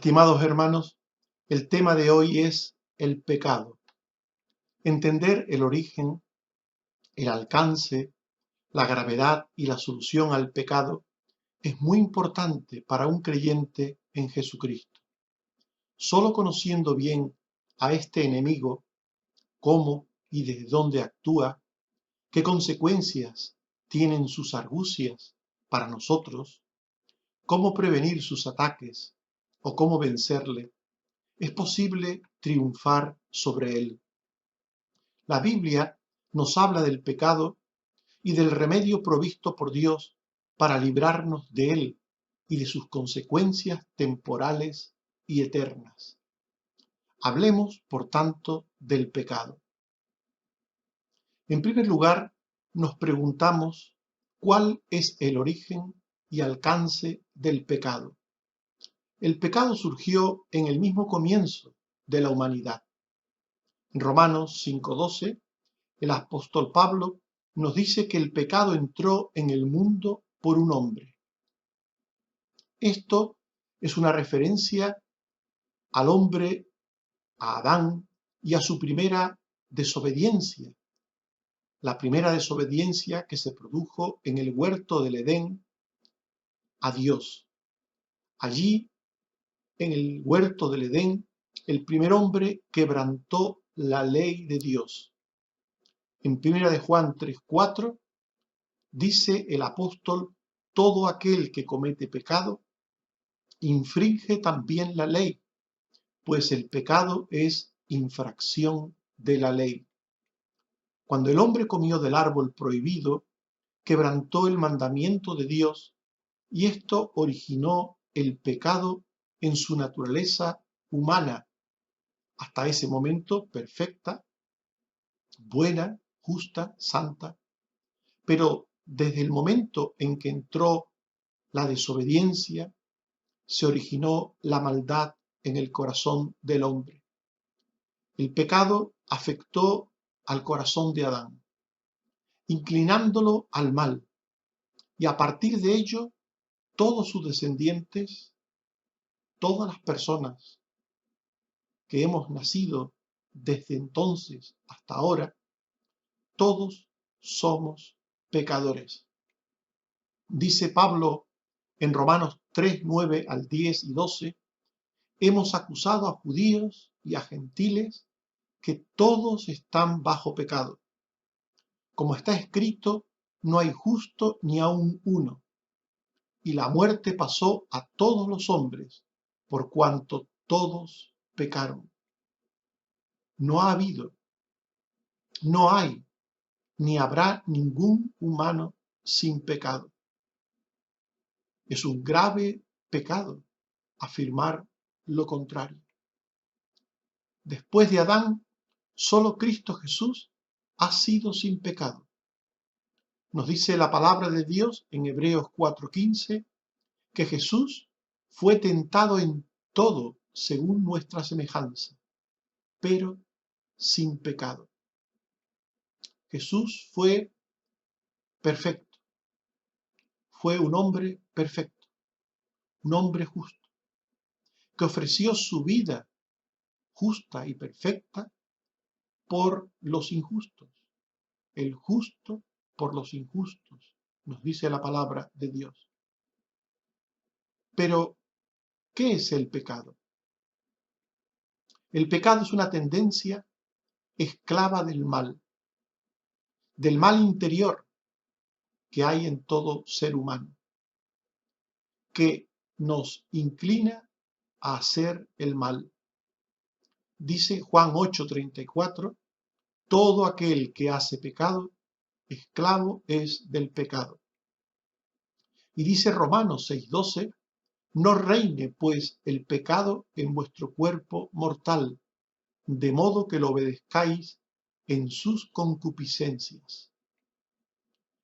Estimados hermanos, el tema de hoy es el pecado. Entender el origen, el alcance, la gravedad y la solución al pecado es muy importante para un creyente en Jesucristo. Solo conociendo bien a este enemigo, cómo y desde dónde actúa, qué consecuencias tienen sus argucias para nosotros, cómo prevenir sus ataques o cómo vencerle, es posible triunfar sobre él. La Biblia nos habla del pecado y del remedio provisto por Dios para librarnos de él y de sus consecuencias temporales y eternas. Hablemos, por tanto, del pecado. En primer lugar, nos preguntamos cuál es el origen y alcance del pecado. El pecado surgió en el mismo comienzo de la humanidad. En Romanos 5:12, el apóstol Pablo nos dice que el pecado entró en el mundo por un hombre. Esto es una referencia al hombre, a Adán, y a su primera desobediencia. La primera desobediencia que se produjo en el huerto del Edén a Dios. Allí, en el huerto del Edén, el primer hombre quebrantó la ley de Dios. En 1 de Juan 3:4 dice el apóstol: todo aquel que comete pecado infringe también la ley, pues el pecado es infracción de la ley. Cuando el hombre comió del árbol prohibido, quebrantó el mandamiento de Dios, y esto originó el pecado en su naturaleza humana, hasta ese momento perfecta, buena, justa, santa. Pero desde el momento en que entró la desobediencia, se originó la maldad en el corazón del hombre. El pecado afectó al corazón de Adán, inclinándolo al mal, y a partir de ello, todos sus descendientes, todas las personas que hemos nacido desde entonces hasta ahora, todos somos pecadores. Dice Pablo en Romanos 3, 9 al 10 y 12, hemos acusado a judíos y a gentiles que todos están bajo pecado. Como está escrito, no hay justo ni aun uno, y la muerte pasó a todos los hombres, por cuanto todos pecaron. No ha habido, no hay, ni habrá ningún humano sin pecado. Es un grave pecado afirmar lo contrario. Después de Adán, solo Cristo Jesús ha sido sin pecado. Nos dice la palabra de Dios en Hebreos 4:15 que Jesús fue tentado en todo según nuestra semejanza, pero sin pecado. Jesús fue perfecto, fue un hombre perfecto, un hombre justo, que ofreció su vida justa y perfecta por los injustos, el justo por los injustos, nos dice la palabra de Dios. Pero, ¿qué es el pecado? El pecado es una tendencia esclava del mal interior que hay en todo ser humano, que nos inclina a hacer el mal. Dice Juan 8:34, todo aquel que hace pecado, esclavo es del pecado. Y dice Romanos 6:12, no reine pues el pecado en vuestro cuerpo mortal, de modo que lo obedezcáis en sus concupiscencias.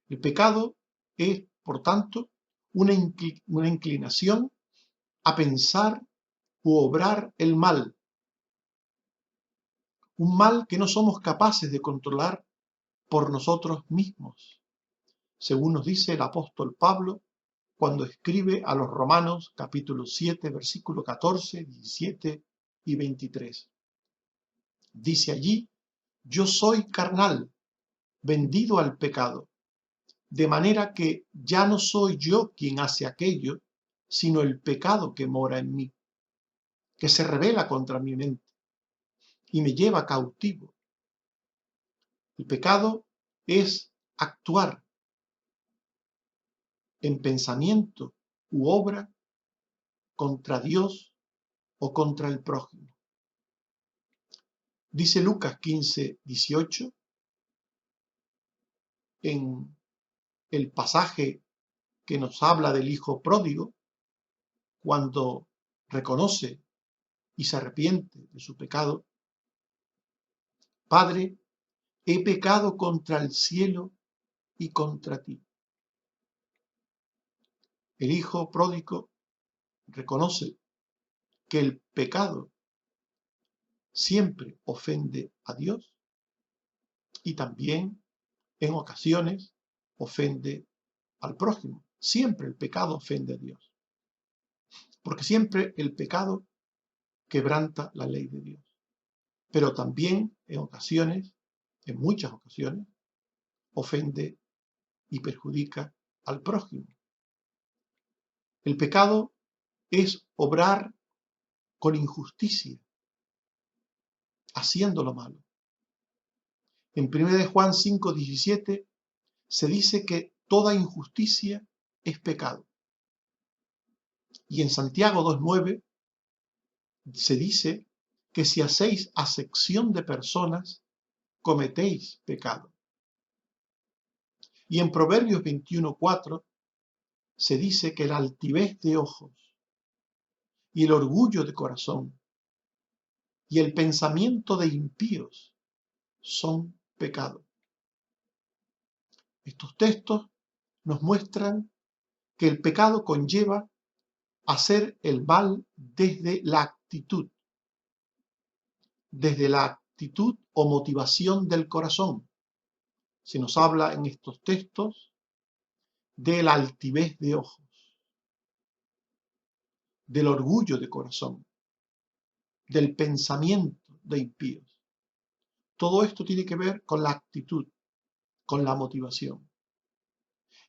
El pecado es, por tanto, una inclinación a pensar u obrar el mal, un mal que no somos capaces de controlar por nosotros mismos. Según nos dice el apóstol Pablo, cuando escribe a los Romanos capítulo 7, versículo 14, 17 y 23. Dice allí: yo soy carnal, vendido al pecado, de manera que ya no soy yo quien hace aquello, sino el pecado que mora en mí, que se rebela contra mi mente y me lleva cautivo. El pecado es actuar en pensamiento u obra contra Dios o contra el prójimo. Dice Lucas 15, 18, en el pasaje que nos habla del hijo pródigo, cuando reconoce y se arrepiente de su pecado: Padre, he pecado contra el cielo y contra ti. El hijo pródigo reconoce que el pecado siempre ofende a Dios y también en ocasiones ofende al prójimo. Siempre el pecado ofende a Dios, porque siempre el pecado quebranta la ley de Dios. Pero también en ocasiones, en muchas ocasiones, ofende y perjudica al prójimo. El pecado es obrar con injusticia, haciendo lo malo. En 1 Juan 5, 17 se dice que toda injusticia es pecado. Y en Santiago 2:9 se dice que si hacéis acepción de personas, cometéis pecado. Y en Proverbios 21:4 se dice que la altivez de ojos y el orgullo de corazón y el pensamiento de impíos son pecado. Estos textos nos muestran que el pecado conlleva hacer el mal desde la actitud o motivación del corazón. Se nos habla en estos textos de la altivez de ojos, del orgullo de corazón, del pensamiento de impíos. Todo esto tiene que ver con la actitud, con la motivación.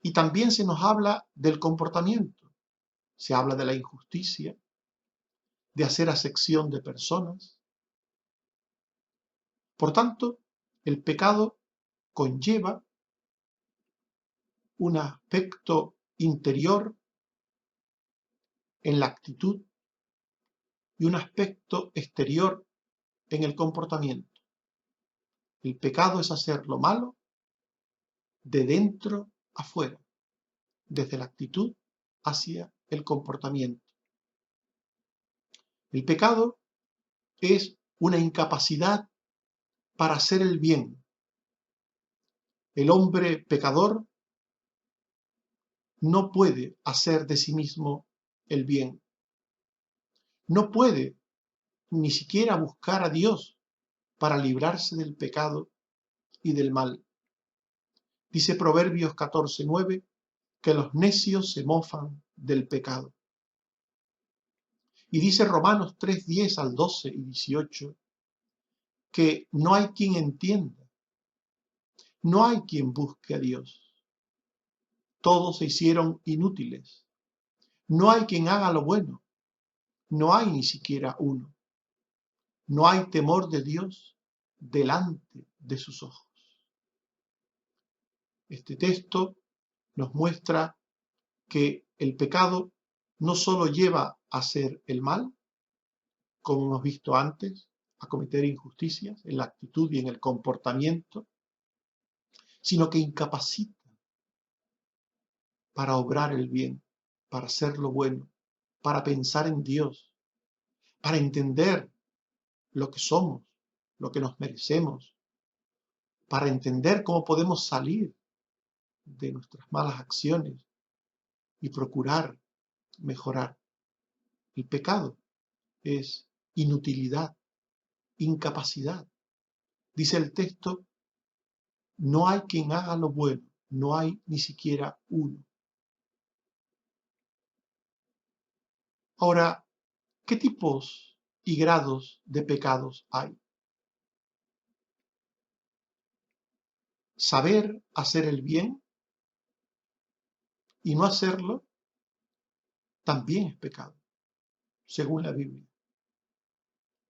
Y también se nos habla del comportamiento. Se habla de la injusticia, de hacer acepción de personas. Por tanto, el pecado conlleva un aspecto interior en la actitud y un aspecto exterior en el comportamiento. El pecado es hacer lo malo de dentro a fuera, desde la actitud hacia el comportamiento. El pecado es una incapacidad para hacer el bien. El hombre pecador no puede hacer de sí mismo el bien. No puede ni siquiera buscar a Dios para librarse del pecado y del mal. Dice Proverbios 14:9 que los necios se mofan del pecado. Y dice Romanos 3:10 al 12 y 18 que no hay quien entienda, no hay quien busque a Dios. Todos se hicieron inútiles. No hay quien haga lo bueno, no hay ni siquiera uno. No hay temor de Dios delante de sus ojos. Este texto nos muestra que el pecado no solo lleva a hacer el mal, como hemos visto antes, a cometer injusticias en la actitud y en el comportamiento, sino que incapacita para obrar el bien, para hacer lo bueno, para pensar en Dios, para entender lo que somos, lo que nos merecemos, para entender cómo podemos salir de nuestras malas acciones y procurar mejorar. El pecado es inutilidad, incapacidad. Dice el texto, no hay quien haga lo bueno, no hay ni siquiera uno. Ahora, ¿qué tipos y grados de pecados hay? Saber hacer el bien y no hacerlo también es pecado, según la Biblia.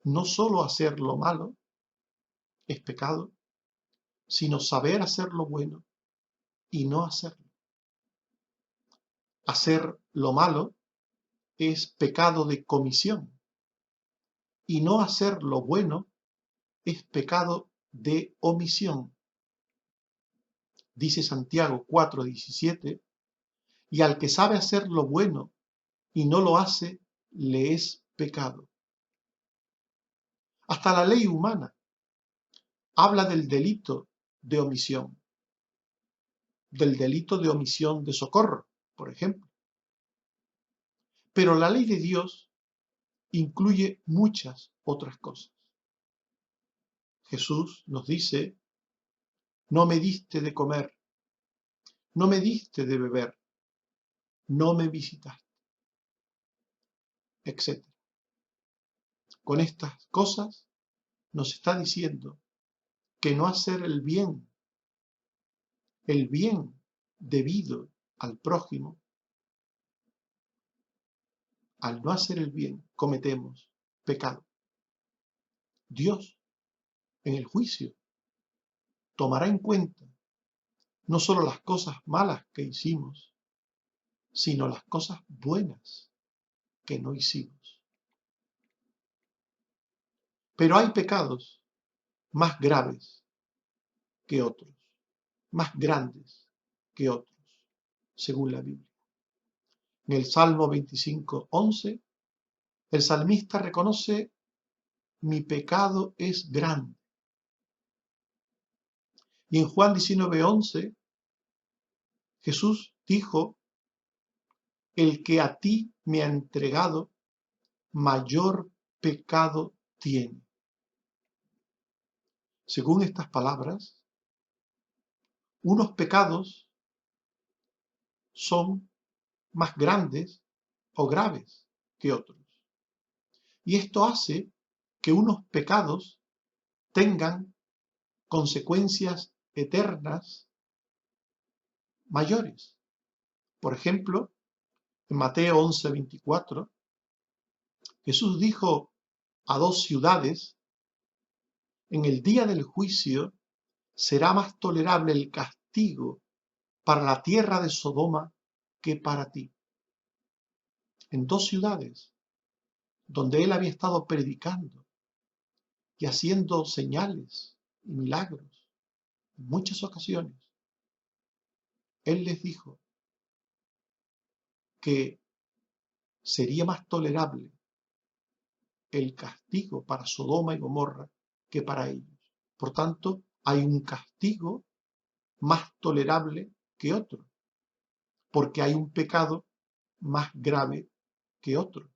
No solo hacer lo malo es pecado, sino saber hacer lo bueno y no hacerlo. Hacer lo malo es pecado de comisión y no hacer lo bueno es pecado de omisión. Dice Santiago 4:17, y al que sabe hacer lo bueno y no lo hace, le es pecado. Hasta la ley humana habla del delito de omisión, del delito de omisión de socorro, por ejemplo. Pero la ley de Dios incluye muchas otras cosas. Jesús nos dice, no me diste de comer, no me diste de beber, no me visitaste, etc. Con estas cosas nos está diciendo que no hacer el bien debido al prójimo, al no hacer el bien, cometemos pecado. Dios, en el juicio, tomará en cuenta no solo las cosas malas que hicimos, sino las cosas buenas que no hicimos. Pero hay pecados más graves que otros, más grandes que otros, según la Biblia. En el Salmo 25:11, el salmista reconoce: mi pecado es grande. Y en Juan 19:11, Jesús dijo: el que a ti me ha entregado, mayor pecado tiene. Según estas palabras, unos pecados son más grandes o graves que otros. Y esto hace que unos pecados tengan consecuencias eternas mayores. Por ejemplo, en Mateo 11:24, Jesús dijo a dos ciudades: en el día del juicio será más tolerable el castigo para la tierra de Sodoma que para ti. En dos ciudades donde él había estado predicando y haciendo señales y milagros en muchas ocasiones, él les dijo que sería más tolerable el castigo para Sodoma y Gomorra que para ellos. Por tanto, hay un castigo más tolerable que otro, porque hay un pecado más grave que otro.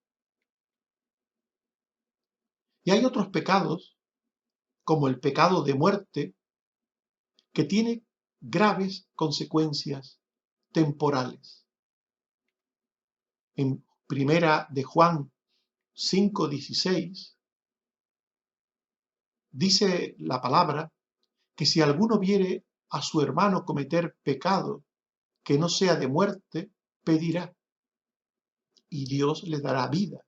Y hay otros pecados, como el pecado de muerte, que tiene graves consecuencias temporales. En primera de Juan 5:16 dice la palabra que si alguno viere a su hermano cometer pecado que no sea de muerte, pedirá, y Dios le dará vida.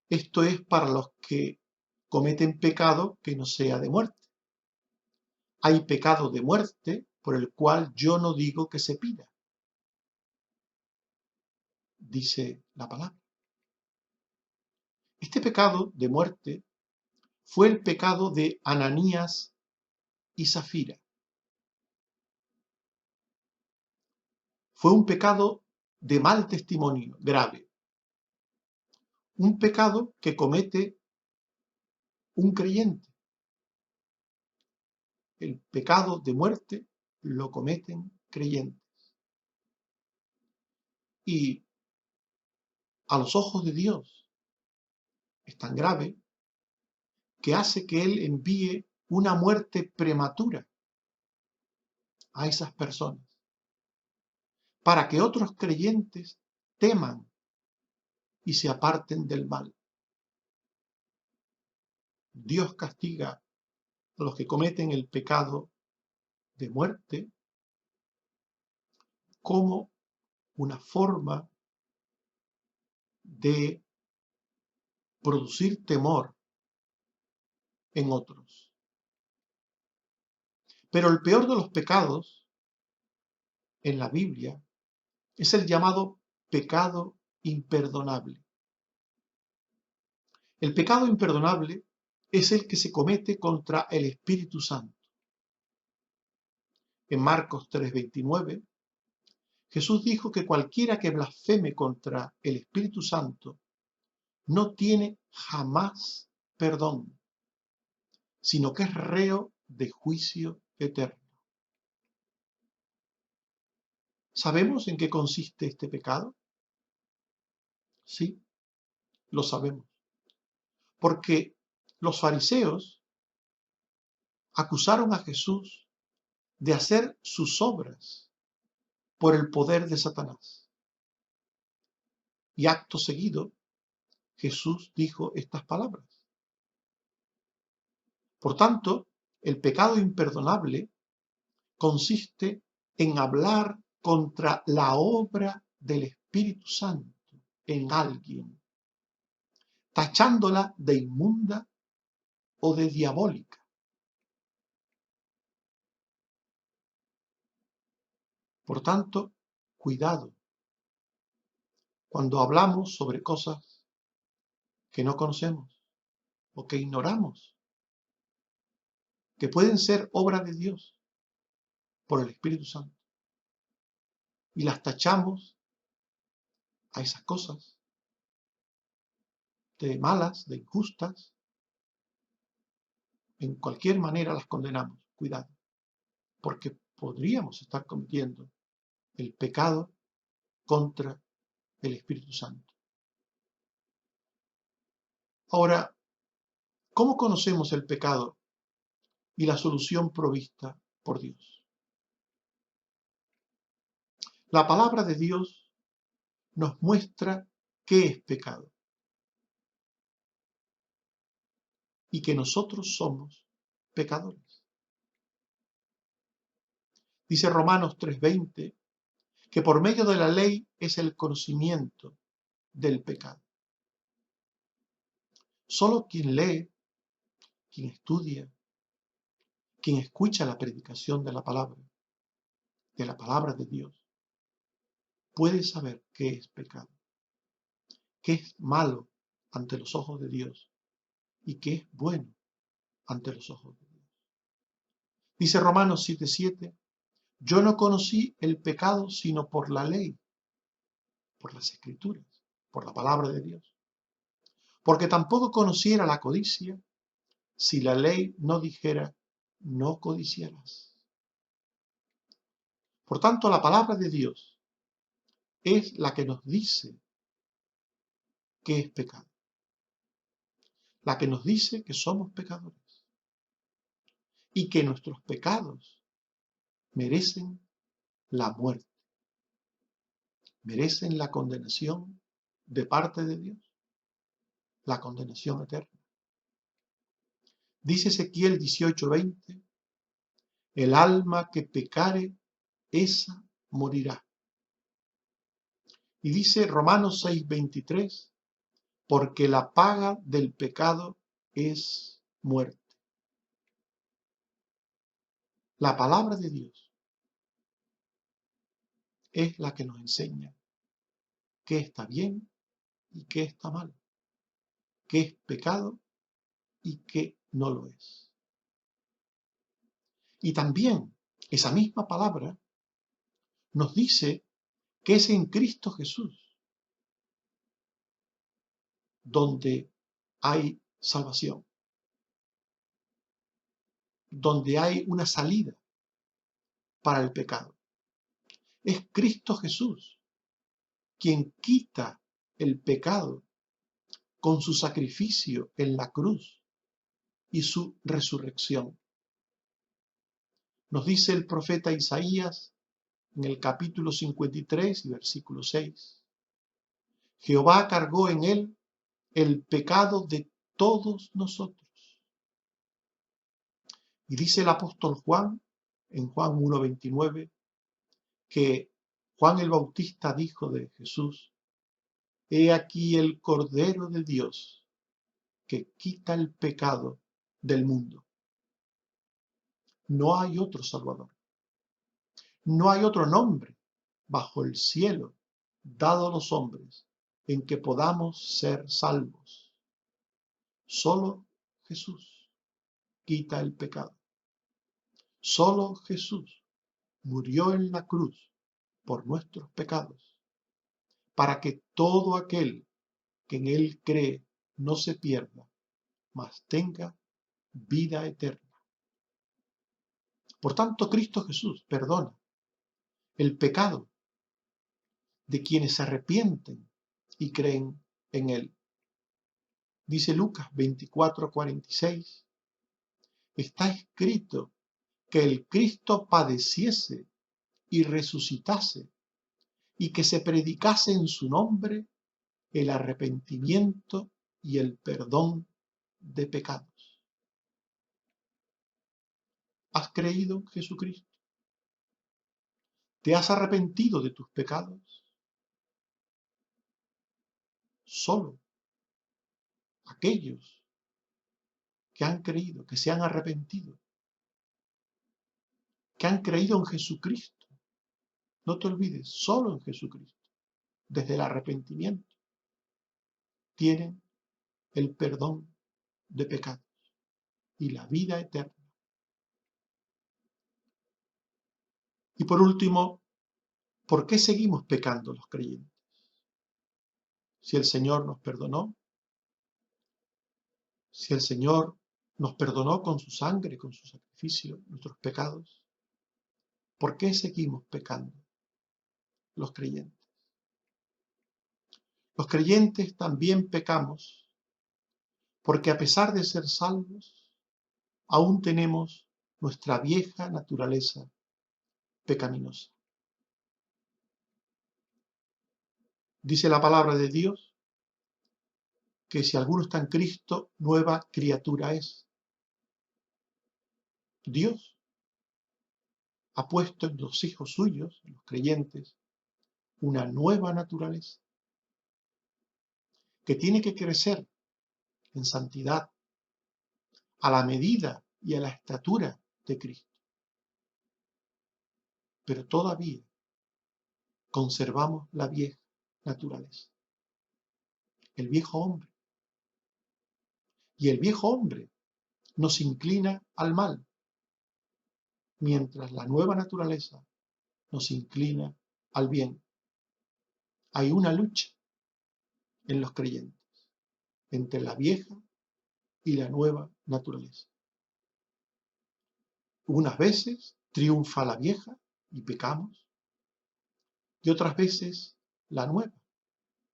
Esto es para los que cometen pecado que no sea de muerte. Hay pecado de muerte por el cual yo no digo que se pida, dice la palabra. Este pecado de muerte fue el pecado de Ananías y Zafira. Fue un pecado de mal testimonio, grave. Un pecado que comete un creyente. El pecado de muerte lo cometen creyentes. Y a los ojos de Dios es tan grave que hace que Él envíe una muerte prematura a esas personas, para que otros creyentes teman y se aparten del mal. Dios castiga a los que cometen el pecado de muerte como una forma de producir temor en otros. Pero el peor de los pecados en la Biblia es el llamado pecado imperdonable. El pecado imperdonable es el que se comete contra el Espíritu Santo. En Marcos 3:29, Jesús dijo que cualquiera que blasfeme contra el Espíritu Santo no tiene jamás perdón, sino que es reo de juicio eterno. ¿Sabemos en qué consiste este pecado? Sí, lo sabemos. Porque los fariseos acusaron a Jesús de hacer sus obras por el poder de Satanás. Y acto seguido, Jesús dijo estas palabras. Por tanto, el pecado imperdonable consiste en hablar contra la obra del Espíritu Santo en alguien, tachándola de inmunda o de diabólica. Por tanto, cuidado cuando hablamos sobre cosas que no conocemos o que ignoramos, que pueden ser obra de Dios por el Espíritu Santo, y las tachamos a esas cosas de malas, de injustas, en cualquier manera las condenamos. Cuidado, porque podríamos estar cometiendo el pecado contra el Espíritu Santo. Ahora, ¿cómo conocemos el pecado y la solución provista por Dios? La palabra de Dios nos muestra qué es pecado y que nosotros somos pecadores. Dice Romanos 3:20 que por medio de la ley es el conocimiento del pecado. Solo quien lee, quien estudia, quien escucha la predicación de la palabra de Dios, puede saber qué es pecado, qué es malo ante los ojos de Dios y qué es bueno ante los ojos de Dios. Dice Romanos 7:7, yo no conocí el pecado sino por la ley, por las escrituras, por la palabra de Dios. Porque tampoco conociera la codicia si la ley no dijera, no codiciarás. Por tanto, la palabra de Dios es la que nos dice qué es pecado, la que nos dice que somos pecadores y que nuestros pecados merecen la muerte, merecen la condenación de parte de Dios, la condenación eterna. Dice Ezequiel 18:20, el alma que pecare, esa morirá. Y dice Romanos 6:23, porque la paga del pecado es muerte. La palabra de Dios es la que nos enseña qué está bien y qué está mal, qué es pecado y qué no lo es. Y también esa misma palabra nos dice que es en Cristo Jesús donde hay salvación, donde hay una salida para el pecado. Es Cristo Jesús quien quita el pecado con su sacrificio en la cruz y su resurrección. Nos dice el profeta Isaías en el capítulo 53 y versículo 6, Jehová cargó en él el pecado de todos nosotros. Y dice el apóstol Juan, en Juan 1:29, que Juan el Bautista dijo de Jesús: He aquí el Cordero de Dios que quita el pecado del mundo. No hay otro Salvador. No hay otro nombre bajo el cielo dado a los hombres en que podamos ser salvos. Solo Jesús quita el pecado. Solo Jesús murió en la cruz por nuestros pecados, para que todo aquel que en él cree no se pierda, mas tenga vida eterna. Por tanto, Cristo Jesús perdona el pecado de quienes se arrepienten y creen en él. Dice Lucas 24:46, está escrito que el Cristo padeciese y resucitase, y que se predicase en su nombre el arrepentimiento y el perdón de pecados. ¿Has creído en Jesucristo? ¿Te has arrepentido de tus pecados? Solo aquellos que han creído, que se han arrepentido, que han creído en Jesucristo. No te olvides, solo en Jesucristo, desde el arrepentimiento, tienen el perdón de pecados y la vida eterna. Y por último, ¿por qué seguimos pecando los creyentes? Si el Señor nos perdonó, si el Señor nos perdonó con su sangre, con su sacrificio, nuestros pecados, ¿por qué seguimos pecando los creyentes? Los creyentes también pecamos porque a pesar de ser salvos, aún tenemos nuestra vieja naturaleza pecaminosa. Dice la palabra de Dios que si alguno está en Cristo, nueva criatura es. Dios ha puesto en los hijos suyos, en los creyentes, una nueva naturaleza que tiene que crecer en santidad a la medida y a la estatura de Cristo. Pero todavía conservamos la vieja naturaleza, el viejo hombre. Y el viejo hombre nos inclina al mal, mientras la nueva naturaleza nos inclina al bien. Hay una lucha en los creyentes entre la vieja y la nueva naturaleza. Unas veces triunfa la vieja y pecamos, y otras veces la nueva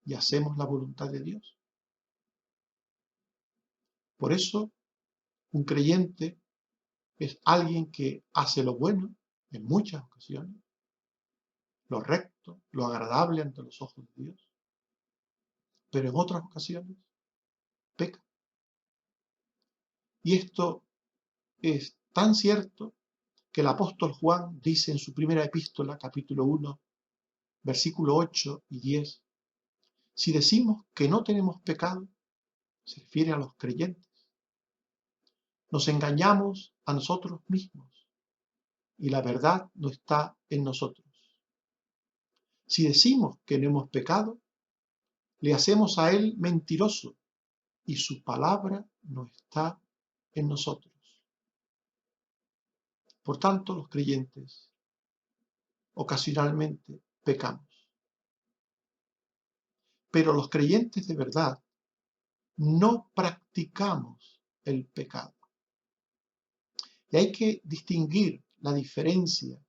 y hacemos la voluntad de Dios. Por eso, un creyente es alguien que hace lo bueno en muchas ocasiones, lo recto, lo agradable ante los ojos de Dios, pero en otras ocasiones peca. Y esto es tan cierto que el apóstol Juan dice en su primera epístola, capítulo 1, versículo 8 y 10, si decimos que no tenemos pecado, se refiere a los creyentes, nos engañamos a nosotros mismos y la verdad no está en nosotros. Si decimos que no hemos pecado, le hacemos a él mentiroso y su palabra no está en nosotros. Por tanto, los creyentes ocasionalmente pecamos. Pero los creyentes de verdad no practicamos el pecado. Y hay que distinguir la diferencia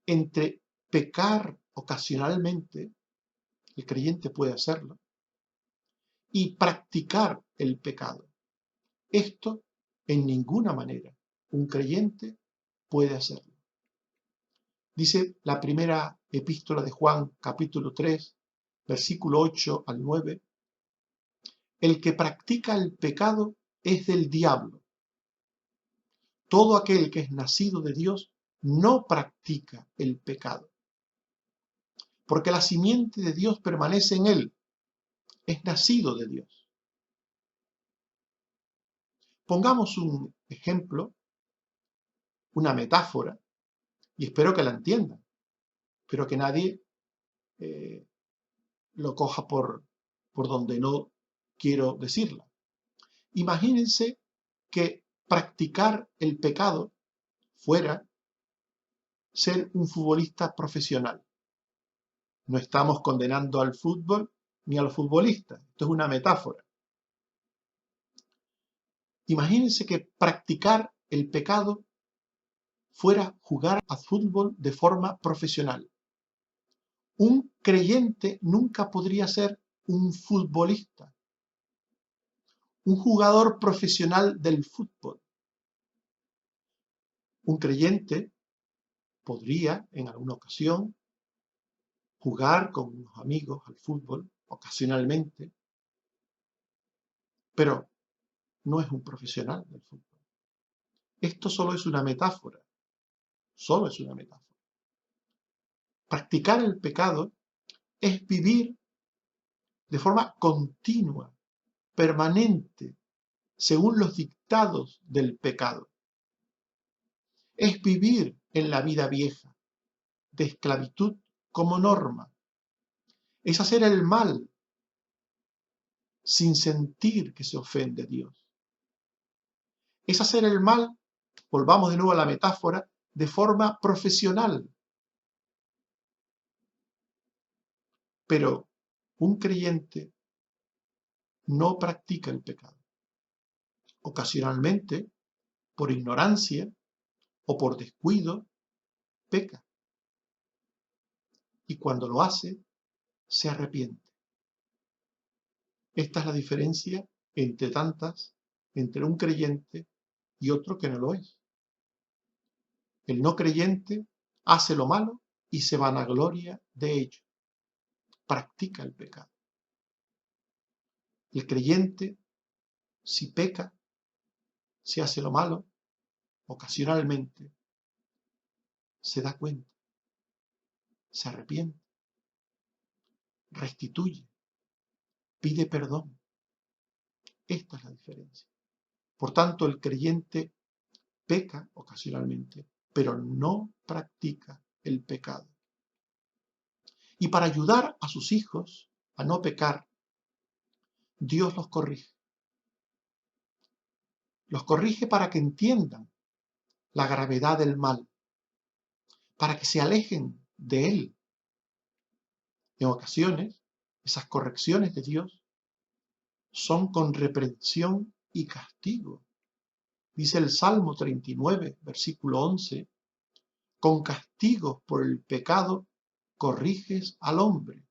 entre pecar ocasionalmente, el creyente puede hacerlo, y practicar el pecado. Esto en ninguna manera un creyente puede hacerlo. Dice la primera epístola de Juan, capítulo 3, versículo 8 al 9, el que practica el pecado es del diablo. Todo aquel que es nacido de Dios no practica el pecado, porque la simiente de Dios permanece en él, es nacido de Dios. Pongamos un ejemplo, una metáfora, y espero que la entiendan, pero que nadie lo coja por donde no quiero decirla. Imagínense que practicar el pecado fuera ser un futbolista profesional. No estamos condenando al fútbol ni a los futbolistas, esto es una metáfora. Imagínense que practicar el pecado fuera jugar al fútbol de forma profesional. Un creyente nunca podría ser un futbolista, un jugador profesional del fútbol. Un creyente podría, en alguna ocasión, jugar con unos amigos al fútbol, ocasionalmente, pero no es un profesional del fútbol. Esto solo es una metáfora, solo es una metáfora. Practicar el pecado es vivir de forma continua, permanente, según los dictados del pecado. Es vivir en la vida vieja, de esclavitud como norma. Es hacer el mal sin sentir que se ofende a Dios. Es hacer el mal, volvamos de nuevo a la metáfora, de forma profesional. Pero un creyente no practica el pecado. Ocasionalmente, por ignorancia o por descuido, peca. Y cuando lo hace, se arrepiente. Esta es la diferencia entre tantas, entre un creyente y otro que no lo es. El no creyente hace lo malo y se vanagloria de ello. Practica el pecado. El creyente, si peca, si hace lo malo, ocasionalmente, se da cuenta, se arrepiente, restituye, pide perdón. Esta es la diferencia. Por tanto, el creyente peca ocasionalmente, pero no practica el pecado. Y para ayudar a sus hijos a no pecar, Dios los corrige. Los corrige para que entiendan la gravedad del mal, para que se alejen de él. En ocasiones, esas correcciones de Dios son con reprensión y castigo. Dice el Salmo 39, versículo 11, con castigos por el pecado corriges al hombre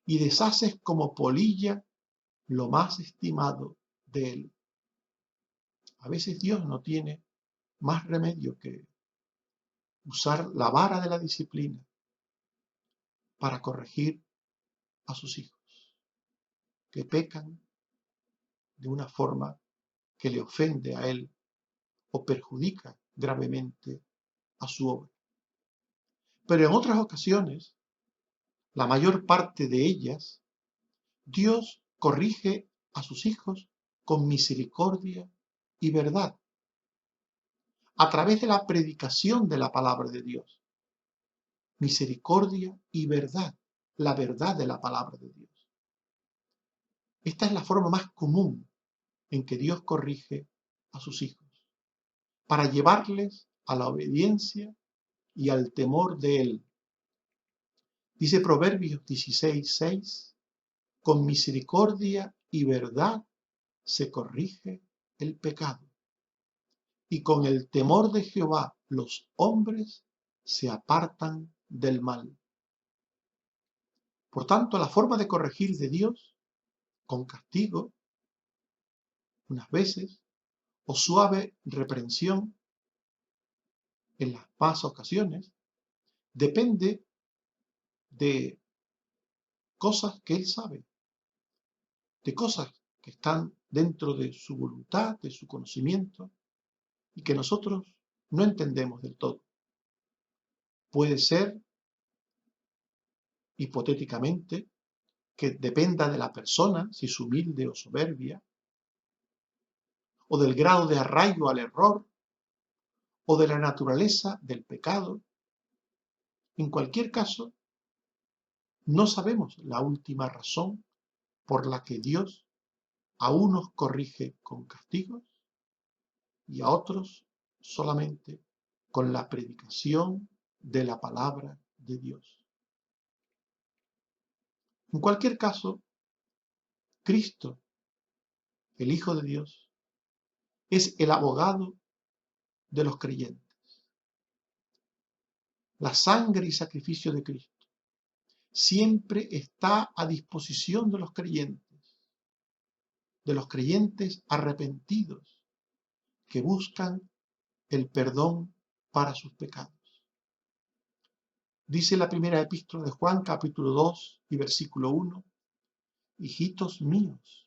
y deshaces como polilla lo más estimado de él. A veces Dios no tiene más remedio que usar la vara de la disciplina para corregir a sus hijos, que pecan de una forma que le ofende a él o perjudica gravemente a su obra. Pero en otras ocasiones, la mayor parte de ellas, Dios corrige a sus hijos con misericordia y verdad, a través de la predicación de la palabra de Dios. Misericordia y verdad, la verdad de la palabra de Dios. Esta es la forma más común en que Dios corrige a sus hijos, para llevarles a la obediencia y al temor de Él. Dice Proverbios 16:6, con misericordia y verdad se corrige el pecado, y con el temor de Jehová los hombres se apartan del mal. Por tanto, la forma de corregir de Dios, con castigo, unas veces, o suave reprensión, en las más ocasiones, depende de cosas que Él sabe, de cosas que están dentro de su voluntad, de su conocimiento, y que nosotros no entendemos del todo. Puede ser, hipotéticamente, que dependa de la persona, si es humilde o soberbia, o del grado de arraigo al error, o de la naturaleza del pecado. En cualquier caso, no sabemos la última razón por la que Dios a unos corrige con castigos y a otros solamente con la predicación de la palabra de Dios. En cualquier caso, Cristo, el Hijo de Dios, es el abogado de los creyentes. La sangre y sacrificio de Cristo siempre está a disposición de los creyentes arrepentidos que buscan el perdón para sus pecados. Dice la primera epístola de Juan, capítulo 2 y versículo 1, hijitos míos,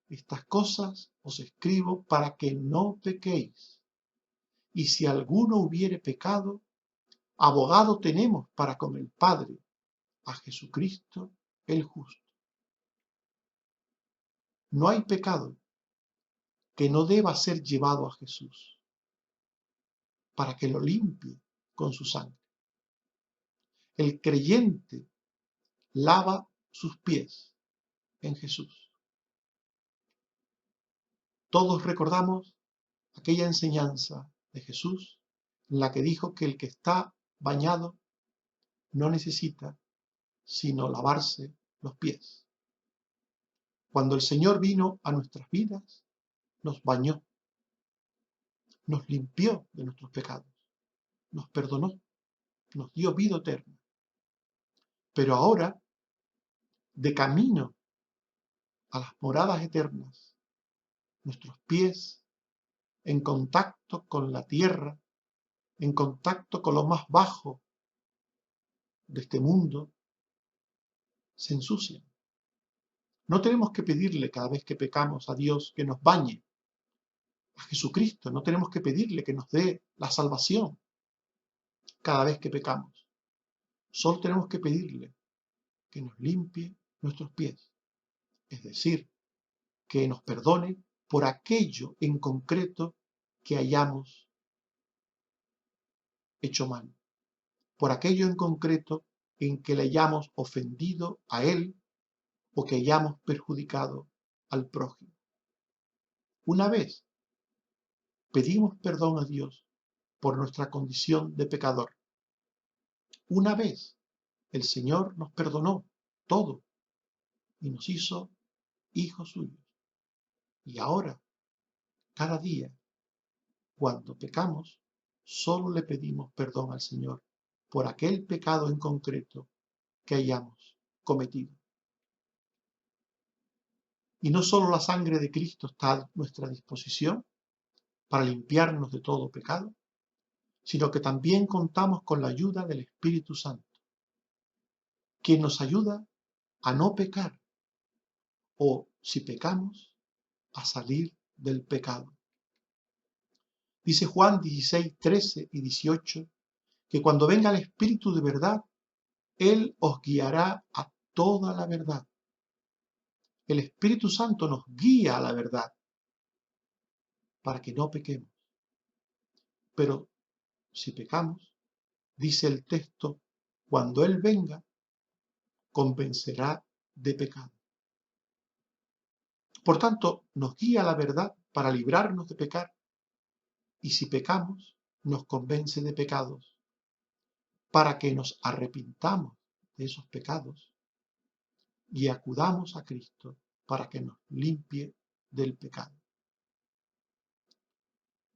estas cosas os escribo para que no pequéis. Y si alguno hubiere pecado, abogado tenemos para con el Padre, a Jesucristo el justo. No hay pecado que no deba ser llevado a Jesús para que lo limpie con su sangre. El creyente lava sus pies en Jesús. Todos recordamos aquella enseñanza de Jesús en la que dijo que el que está bañado no necesita sino lavarse los pies. Cuando el Señor vino a nuestras vidas, nos bañó, nos limpió de nuestros pecados, nos perdonó, nos dio vida eterna. Pero ahora, de camino a las moradas eternas, nuestros pies en contacto con la tierra, en contacto con lo más bajo de este mundo, se ensucian. No tenemos que pedirle cada vez que pecamos a Dios que nos bañe, a Jesucristo, no tenemos que pedirle que nos dé la salvación cada vez que pecamos. Solo tenemos que pedirle que nos limpie nuestros pies, es decir, que nos perdone por aquello en concreto que hayamos hecho mal, por aquello en concreto en que le hayamos ofendido a Él o que hayamos perjudicado al prójimo. Una vez pedimos perdón a Dios por nuestra condición de pecador. Una vez el Señor nos perdonó todo y nos hizo hijos suyos. Y ahora, cada día, cuando pecamos, solo le pedimos perdón al Señor por aquel pecado en concreto que hayamos cometido. Y no solo la sangre de Cristo está a nuestra disposición para limpiarnos de todo pecado, sino que también contamos con la ayuda del Espíritu Santo, quien nos ayuda a no pecar o, si pecamos, a salir del pecado. Dice Juan 16, 13 y 18, que cuando venga el Espíritu de verdad, Él os guiará a toda la verdad. El Espíritu Santo nos guía a la verdad para que no pequemos. Pero si pecamos, dice el texto, cuando Él venga, convencerá de pecado. Por tanto, nos guía a la verdad para librarnos de pecar, y si pecamos, nos convence de pecados, para que nos arrepintamos de esos pecados y acudamos a Cristo para que nos limpie del pecado.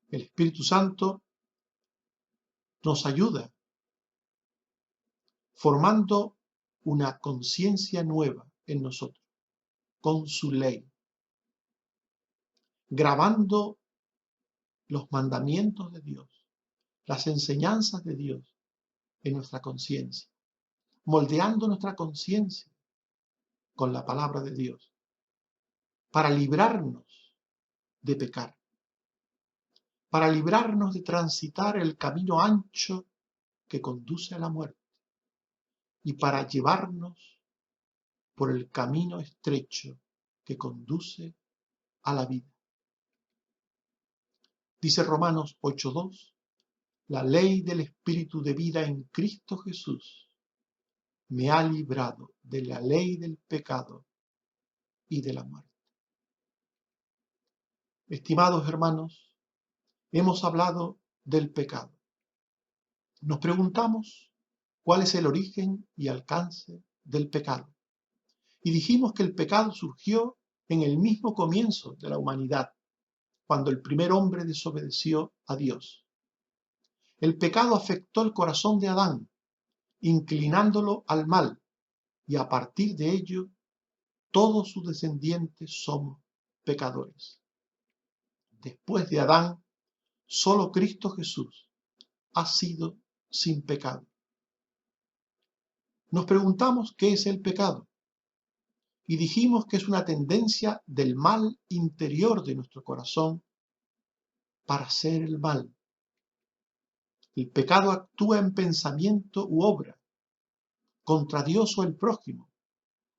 El Espíritu Santo nos ayuda formando una conciencia nueva en nosotros, con su ley, grabando los mandamientos de Dios, las enseñanzas de Dios en nuestra conciencia, moldeando nuestra conciencia con la palabra de Dios, para librarnos de pecar, para librarnos de transitar el camino ancho que conduce a la muerte y para llevarnos por el camino estrecho que conduce a la vida. Dice Romanos 8:2, la ley del Espíritu de vida en Cristo Jesús me ha librado de la ley del pecado y de la muerte. Estimados hermanos, hemos hablado del pecado. Nos preguntamos cuál es el origen y alcance del pecado. Y dijimos que el pecado surgió en el mismo comienzo de la humanidad, cuando el primer hombre desobedeció a Dios. El pecado afectó el corazón de Adán, inclinándolo al mal, y a partir de ello, todos sus descendientes somos pecadores. Después de Adán, solo Cristo Jesús ha sido sin pecado. Nos preguntamos qué es el pecado y dijimos que es una tendencia del mal interior de nuestro corazón para hacer el mal. El pecado actúa en pensamiento u obra, contra Dios o el prójimo,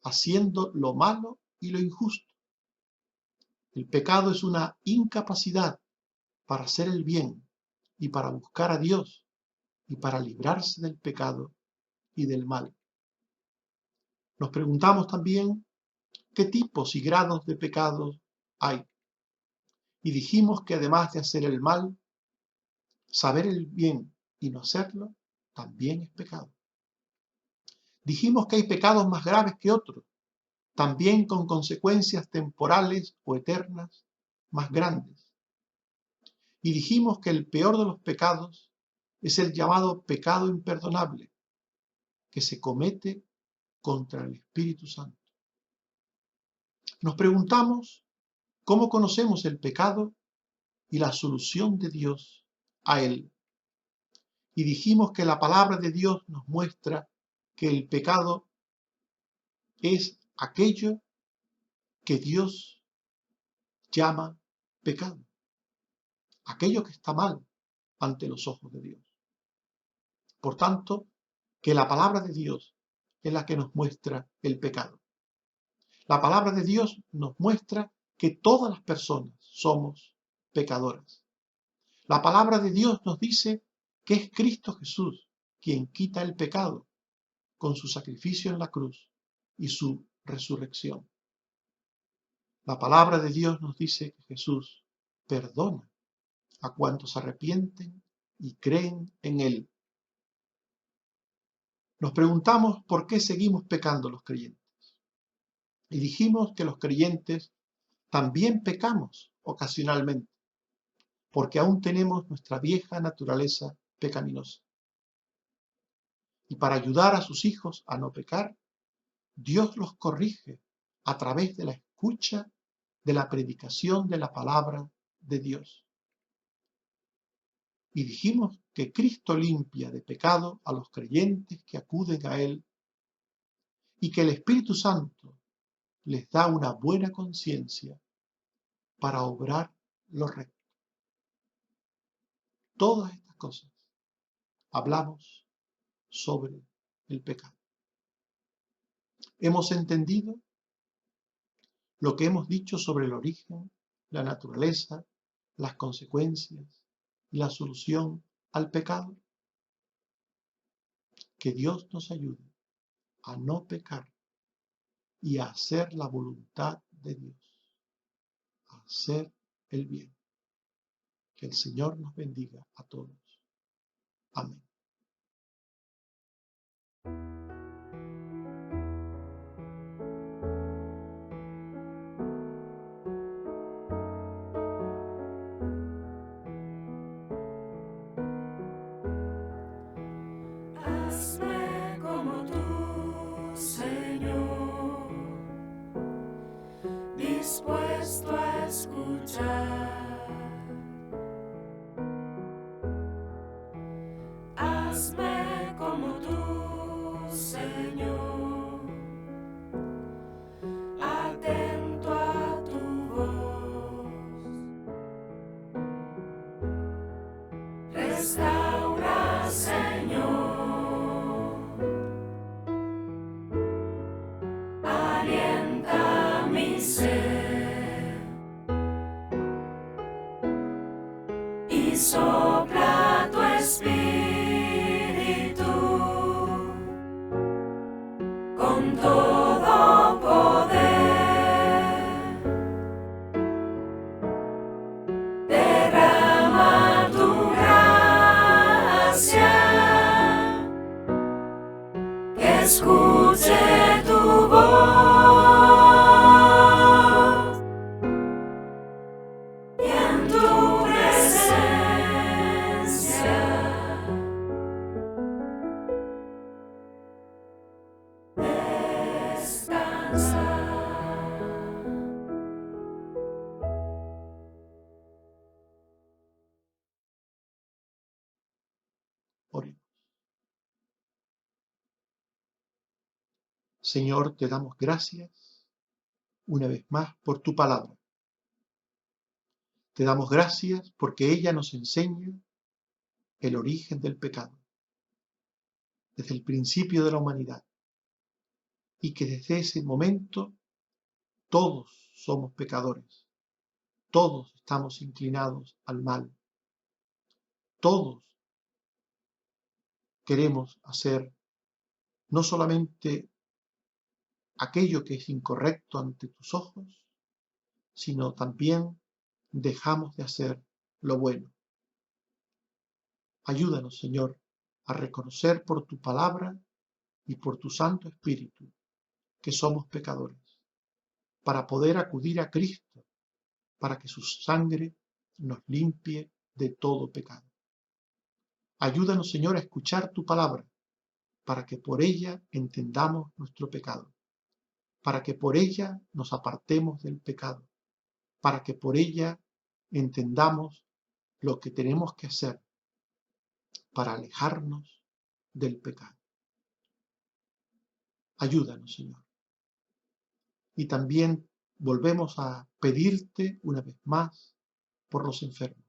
haciendo lo malo y lo injusto. El pecado es una incapacidad para hacer el bien y para buscar a Dios y para librarse del pecado y del mal. Nos preguntamos también qué tipos y grados de pecados hay. Y dijimos que además de hacer el mal, saber el bien y no hacerlo también es pecado. Dijimos que hay pecados más graves que otros, también con consecuencias temporales o eternas más grandes. Y dijimos que el peor de los pecados es el llamado pecado imperdonable, que se comete contra el Espíritu Santo. Nos preguntamos cómo conocemos el pecado y la solución de Dios a él. Y dijimos que la palabra de Dios nos muestra que el pecado es aquello que Dios llama pecado, aquello que está mal ante los ojos de Dios. Por tanto, que la palabra de Dios es la que nos muestra el pecado. La palabra de Dios nos muestra que todas las personas somos pecadoras. La palabra de Dios nos dice que es Cristo Jesús quien quita el pecado con su sacrificio en la cruz y su resurrección. La palabra de Dios nos dice que Jesús perdona a cuantos se arrepienten y creen en Él. Nos preguntamos por qué seguimos pecando los creyentes. Y dijimos que los creyentes también pecamos ocasionalmente, porque aún tenemos nuestra vieja naturaleza pecaminosa. Y para ayudar a sus hijos a no pecar, Dios los corrige a través de la escucha de la predicación de la palabra de Dios. Y dijimos que Cristo limpia de pecado a los creyentes que acuden a Él y que el Espíritu Santo les da una buena conciencia para obrar lo recto. Todas estas cosas hablamos sobre el pecado. Hemos entendido lo que hemos dicho sobre el origen, la naturaleza, las consecuencias y la solución al pecado. Que Dios nos ayude a no pecar y a hacer la voluntad de Dios, a hacer el bien. Que el Señor nos bendiga a todos. Amén. Hazme como tú, Señor, dispuesto a escuchar. Hazme como tú, Señor, y sopla tu espíritu con todo poder. Derrama tu gracia, que escuche tu voz y en tu presencia descansar. Oremos. Señor, te damos gracias una vez más por tu palabra. Te damos gracias porque ella nos enseña el origen del pecado, desde el principio de la humanidad, y que desde ese momento todos somos pecadores, todos estamos inclinados al mal, todos queremos hacer no solamente aquello que es incorrecto ante tus ojos, sino también dejamos de hacer lo bueno. Ayúdanos, Señor, a reconocer por tu palabra y por tu Santo Espíritu que somos pecadores, para poder acudir a Cristo, para que su sangre nos limpie de todo pecado. Ayúdanos, Señor, a escuchar tu palabra, para que por ella entendamos nuestro pecado, para que por ella nos apartemos del pecado, para que por ella entendamos lo que tenemos que hacer para alejarnos del pecado. Ayúdanos, Señor. Y también volvemos a pedirte una vez más por los enfermos.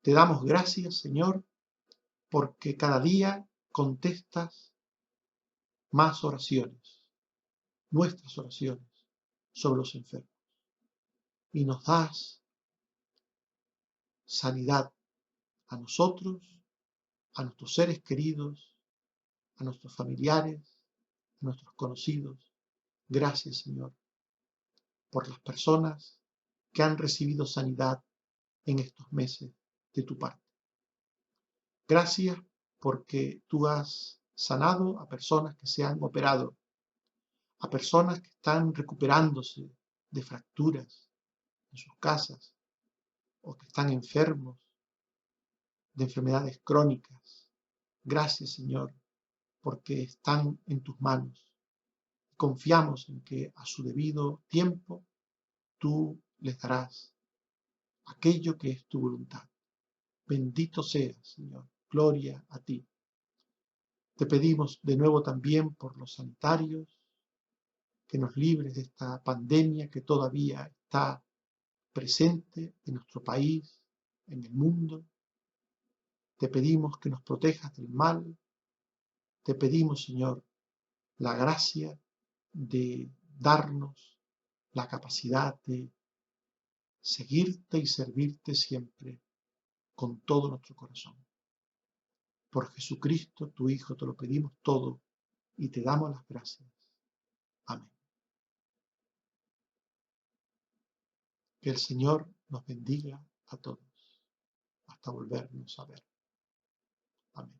Te damos gracias, Señor, porque cada día contestas más oraciones, nuestras oraciones sobre los enfermos. Y nos das sanidad a nosotros, a nuestros seres queridos, a nuestros familiares, a nuestros conocidos. Gracias, Señor, por las personas que han recibido sanidad en estos meses de tu parte. Gracias porque tú has sanado a personas que se han operado, a personas que están recuperándose de fracturas en sus casas o que están enfermos de enfermedades crónicas. Gracias, Señor, porque están en tus manos. Confiamos en que a su debido tiempo tú les darás aquello que es tu voluntad. Bendito seas, Señor. Gloria a ti. Te pedimos de nuevo también por los sanitarios, que nos libres de esta pandemia que todavía está presente en nuestro país, en el mundo. Te pedimos que nos protejas del mal. Te pedimos, Señor, la gracia de darnos la capacidad de seguirte y servirte siempre con todo nuestro corazón. Por Jesucristo, tu Hijo, te lo pedimos todo y te damos las gracias. Amén. Que el Señor nos bendiga a todos hasta volvernos a ver. Amén.